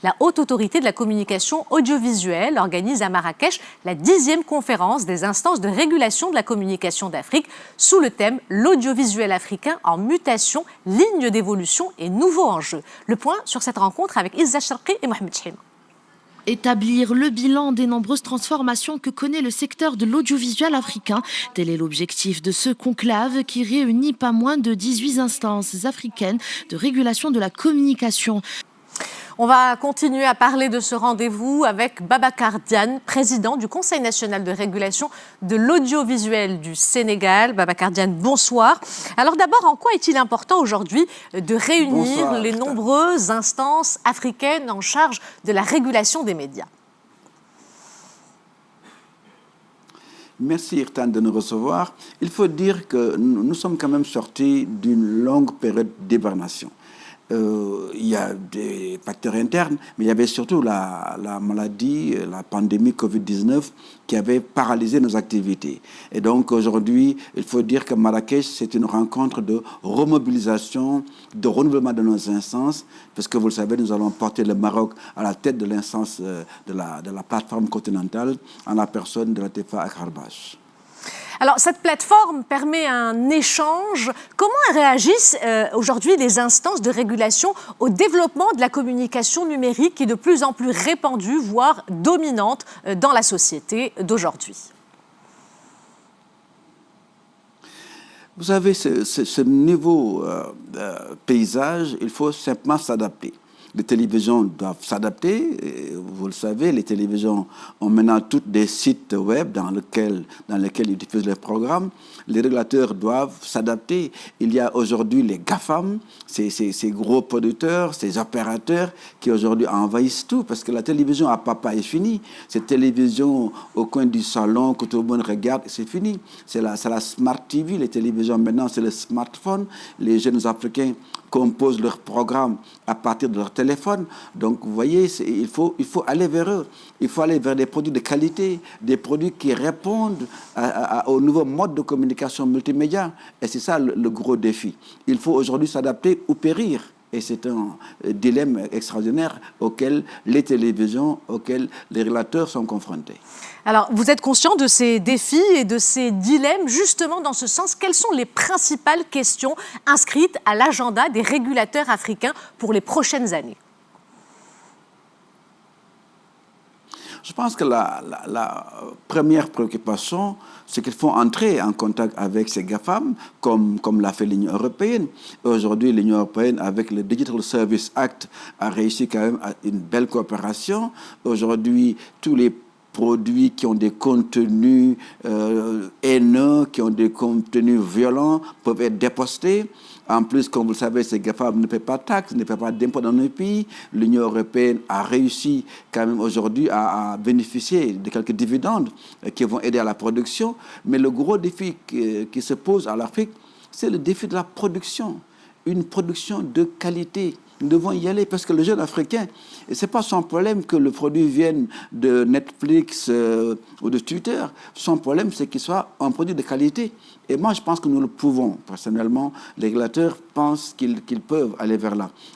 La Haute Autorité de la Communication Audiovisuelle organise à Marrakech la 10e conférence des instances de régulation de la communication d'Afrique sous le thème « L'audiovisuel africain en mutation, ligne d'évolution et nouveaux enjeux ». Le point sur cette rencontre avec Izza Sharqi et Mohamed Chehima. Établir le bilan des nombreuses transformations que connaît le secteur de l'audiovisuel africain. Tel est l'objectif de ce conclave qui réunit pas moins de 18 instances africaines de régulation de la communication. On va continuer à parler de ce rendez-vous avec Babacar Diagne, président du Conseil national de régulation de l'audiovisuel du Sénégal. Babacar Diagne, bonsoir. Alors d'abord, en quoi est-il important aujourd'hui de réunir les nombreuses instances africaines en charge de la régulation des médias? Merci Irtan de nous recevoir. Il faut dire que nous sommes quand même sortis d'une longue période d'hibernation. Il y a des facteurs internes, mais il y avait surtout la maladie, la pandémie Covid-19 qui avait paralysé nos activités. Et donc aujourd'hui, il faut dire que Marrakech, c'est une rencontre de remobilisation, de renouvellement de nos instances, parce que vous le savez, nous allons porter le Maroc à la tête de l'instance de la plateforme continentale en la personne de Latifa Akharbache. Alors, cette plateforme permet un échange. Comment réagissent aujourd'hui les instances de régulation au développement de la communication numérique qui est de plus en plus répandue, voire dominante dans la société d'aujourd'hui? Vous savez, ce nouveau paysage, il faut simplement s'adapter. Les télévisions doivent s'adapter. Vous le savez, les télévisions ont maintenant tous des sites web dans lesquels ils diffusent leurs programmes. Les régulateurs doivent s'adapter. Il y a aujourd'hui les GAFAM, ces gros producteurs, ces opérateurs qui aujourd'hui envahissent tout parce que la télévision à papa est finie. Cette télévision au coin du salon que tout le monde regarde, c'est fini. C'est la Smart TV, les télévisions maintenant, c'est le smartphone. Les jeunes Africains composent leurs programmes à partir de leur téléphone. Donc, vous voyez, il faut aller vers eux. Il faut aller vers des produits de qualité, des produits qui répondent au nouveau mode de communication multimédia. Et c'est ça le gros défi. Il faut aujourd'hui s'adapter ou périr. Et c'est un dilemme extraordinaire auquel les télévisions, auquel les régulateurs sont confrontés. Alors, vous êtes conscient de ces défis et de ces dilemmes. Justement, dans ce sens, quelles sont les principales questions inscrites à l'agenda des régulateurs africains pour les prochaines années? Je pense que la première préoccupation, c'est qu'il faut entrer en contact avec ces GAFAM, comme l'a fait l'Union européenne. Aujourd'hui, l'Union européenne, avec le Digital Service Act, a réussi quand même à une belle coopération. Aujourd'hui, tous les produits qui ont des contenus haineux, qui ont des contenus violents, peuvent être dépostés. En plus, comme vous le savez, ces GAFAM ne paient pas de taxes, ne paient pas d'impôts dans nos pays. L'Union européenne a réussi quand même aujourd'hui à bénéficier de quelques dividendes qui vont aider à la production. Mais le gros défi qui se pose à l'Afrique, c'est le défi de la production. Une production de qualité. Nous devons y aller parce que le jeune africain, ce n'est pas son problème que le produit vienne de Netflix ou de Twitter. Son problème, c'est qu'il soit un produit de qualité. Et moi, je pense que nous le pouvons. Personnellement, les régulateurs pensent qu'ils peuvent aller vers là.